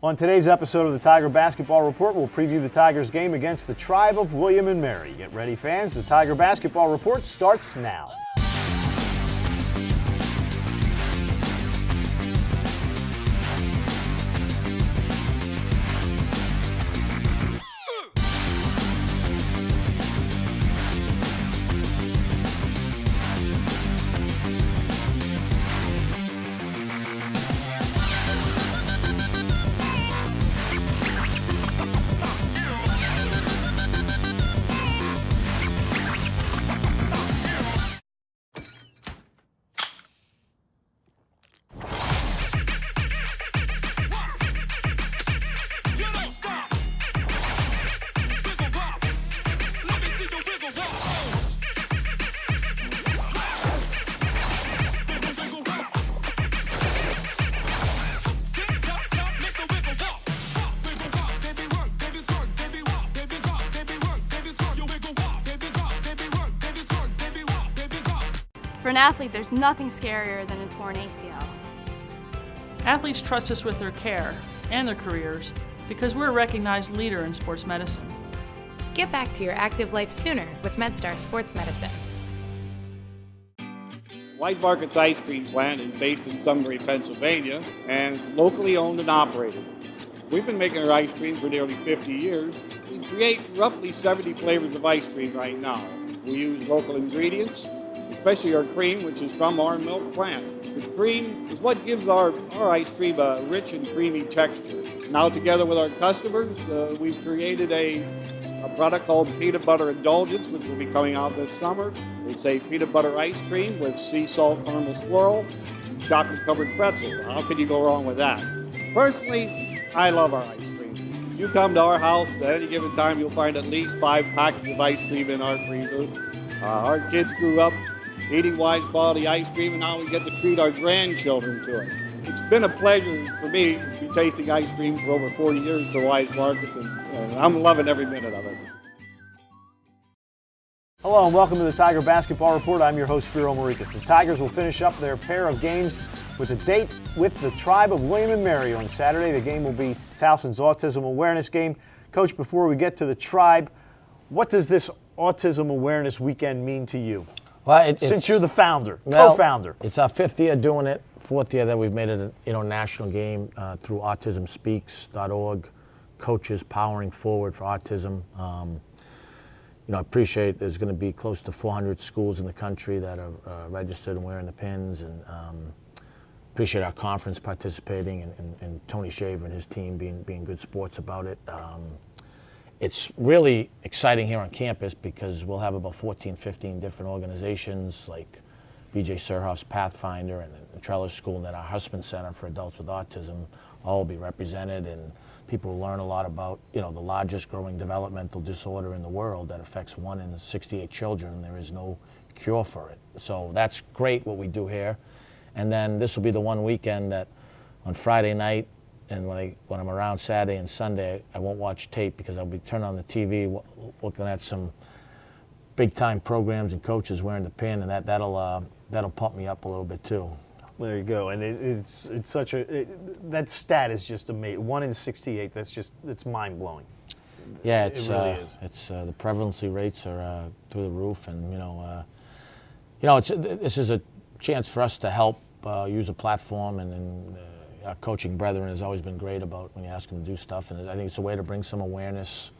On today's episode of the Tiger Basketball Report, we'll preview the Tigers game against the Tribe of William and Mary. Get ready, fans. The Tiger Basketball Report starts now. For an athlete, there's nothing scarier than a torn ACL. Athletes trust us with their care and their careers because we're a recognized leader in sports medicine. Get back to your active life sooner with MedStar Sports Medicine. Wise Market's ice cream plant is based in Sunbury, Pennsylvania, and it's locally owned and operated. We've been making our ice cream for nearly 50 years. We create roughly 70 flavors of ice cream right now. We use local ingredients, especially our cream, which is from our milk plant. The cream is what gives our ice cream a rich and creamy texture. Now, together with our customers, we've created a product called Peanut Butter Indulgence, which will be coming out this summer. It's a peanut butter ice cream with sea salt caramel swirl, chocolate-covered pretzel. How can you go wrong with that? Personally, I love our ice cream. If you come to our house at any given time, you'll find at least 5 packages of ice cream in our freezer. Our kids grew up eating Wise quality ice cream, and now we get to treat our grandchildren to it. It's been a pleasure for me to be tasting ice cream for over 40 years for Wise Markets, and I'm loving every minute of it. Hello and welcome to the Tiger Basketball Report. I'm your host, Spiro Morekas. The Tigers will finish up their pair of games with a date with the Tribe of William and Mary on Saturday. The game will be Towson's Autism Awareness Game. Coach, before we get to the Tribe, what does this Autism Awareness Weekend mean to you? Well, since you're the founder, co-founder. It's our 5th year doing it, 4th year that we've made it a national game through autismspeaks.org, coaches powering forward for autism. I appreciate there's going to be close to 400 schools in the country that are registered and wearing the pins, and appreciate our conference participating and Tony Shaver and his team being good sports about it. It's really exciting here on campus because we'll have about 14, 15 different organizations like BJ Surhoff's Pathfinder and the Trellis School, and then our Husband Center for Adults with Autism all will be represented, and people will learn a lot about the largest growing developmental disorder in the world that affects 1 in 68 children. There is no cure for it. So that's great what we do here. And then this will be the one weekend that on Friday night, and when I'm around Saturday and Sunday, I won't watch tape because I'll be turning on the TV looking at some big-time programs and coaches wearing the pin, and that'll pump me up a little bit too. There you go, and it's such that stat is just amazing. 1 in 68. It's mind-blowing. Yeah, it really is. It's the prevalency rates are through the roof, and this is a chance for us to help use a platform, and our coaching brethren has always been great about when you ask them to do stuff, and I think it's a way to bring some awareness,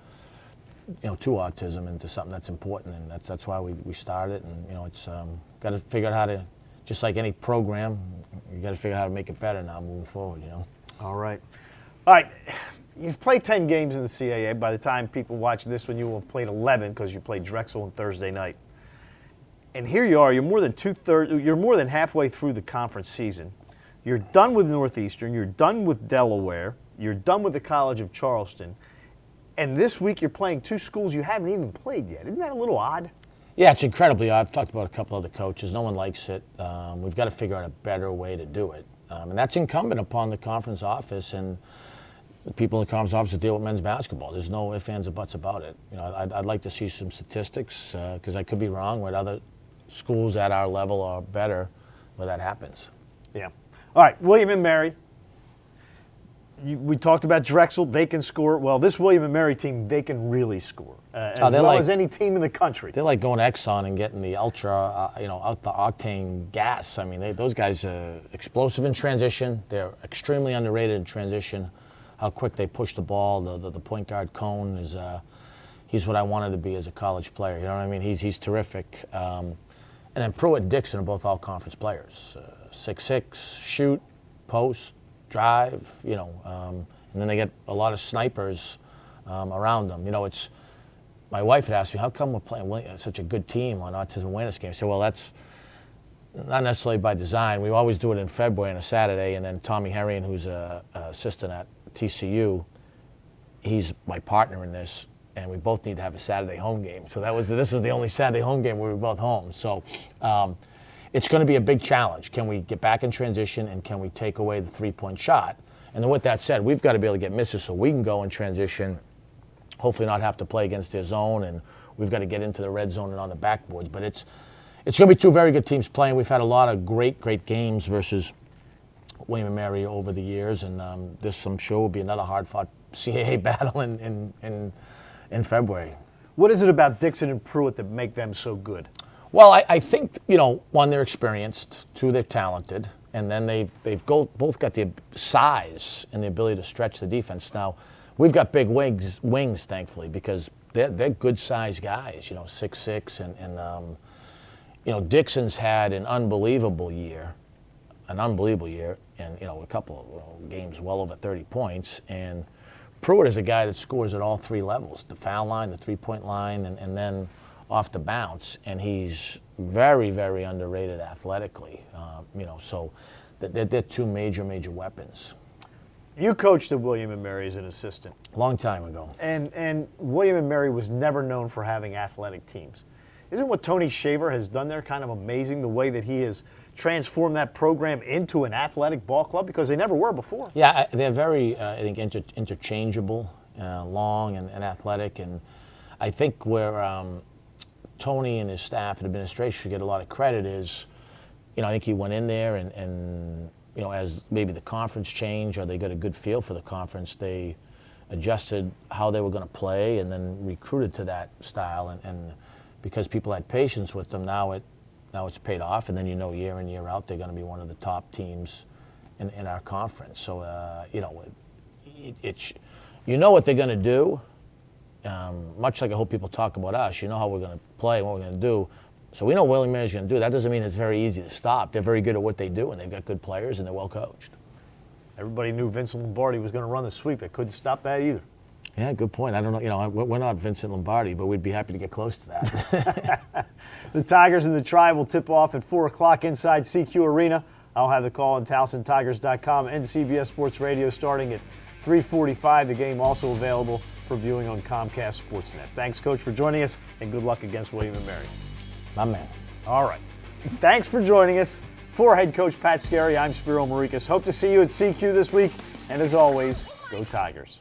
to autism and to something that's important, and that's why we started. And it's got to figure out how to, just like any program, you got to figure out how to make it better now moving forward. All right. You've played 10 games in the CAA. By the time people watch this one, you will have played 11 because you played Drexel on Thursday night. And here you are. You're more than halfway through the conference season. You're done with Northeastern, you're done with Delaware, you're done with the College of Charleston, and this week you're playing 2 schools you haven't even played yet. Isn't that a little odd? Yeah, it's incredibly odd. I've talked about a couple other coaches. No one likes it. We've got to figure out a better way to do it. And that's incumbent upon the conference office and the people in the conference office to deal with men's basketball. There's no ifs, ands, or buts about it. I'd like to see some statistics, because I could be wrong, where other schools at our level are better where that happens. Yeah. All right, William and Mary. We talked about Drexel. They can score. Well, this William & Mary team, they can really score. As well as any team in the country. They're like going to Exxon and getting the ultra, out the octane gas. I mean, those guys are explosive in transition. They're extremely underrated in transition. How quick they push the ball. The point guard Cone is, he's what I wanted to be as a college player. You know what I mean? He's terrific. And then Pruitt and Dixon are both all-conference players. 6'6", shoot, post, drive, and then they get a lot of snipers around them. It's my wife had asked me, how come we're playing such a good team on Autism Awareness Game? I said, well, that's not necessarily by design. We always do it in February on a Saturday, and then Tommy Herrian, who's an assistant at TCU, he's my partner in this, and we both need to have a Saturday home game. So this was the only Saturday home game where we were both home. So it's going to be a big challenge. Can we get back in transition, and can we take away the three-point shot? And then with that said, we've got to be able to get misses so we can go in transition, hopefully not have to play against their zone, and we've got to get into the red zone and on the backboards. But it's going to be two very good teams playing. We've had a lot of great games versus William & Mary over the years, and this, I'm sure, will be another hard-fought CAA battle in February. What is it about Dixon and Pruitt that make them so good? Well, I think, one, they're experienced, two, they're talented, and then they've both got the size and the ability to stretch the defense. Now, we've got big wings, thankfully, because they're good-sized guys, 6'6", and Dixon's had an unbelievable year, and a couple of games well over 30 points, and Pruitt is a guy that scores at all three levels, the foul line, the three-point line, and then off the bounce, and he's very, very underrated athletically. So they're two major weapons. You coached at William & Mary as an assistant. Long time ago. And William & Mary was never known for having athletic teams. Isn't what Tony Shaver has done there kind of amazing, the way that he has transformed that program into an athletic ball club, because they never were before? Yeah, they're very, I think, interchangeable, long and athletic, and I think where Tony and his staff and administration should get a lot of credit is, I think he went in there and as maybe the conference changed or they got a good feel for the conference, they adjusted how they were going to play and then recruited to that style, and because people had patience with them, now it's paid off, and then year in, year out, they're going to be one of the top teams in our conference. So, what they're going to do, much like I hope people talk about us, how we're going to play and what we're going to do. So we know what William & Mary's going to do. That doesn't mean it's very easy to stop. They're very good at what they do, and they've got good players, and they're well coached. Everybody knew Vincent Lombardi was going to run the sweep. They couldn't stop that either. Yeah, good point. I don't know. We're not Vincent Lombardi, but we'd be happy to get close to that. The Tigers and the Tribe will tip off at 4 o'clock inside CQ Arena. I'll have the call on TowsonTigers.com and CBS Sports Radio starting at 3:45. The game also available for viewing on Comcast Sportsnet. Thanks, Coach, for joining us, and good luck against William & Mary. My man. All right. Thanks for joining us. For head coach Pat Skerry, I'm Spiro Morekas. Hope to see you at CQ this week. And as always, go Tigers.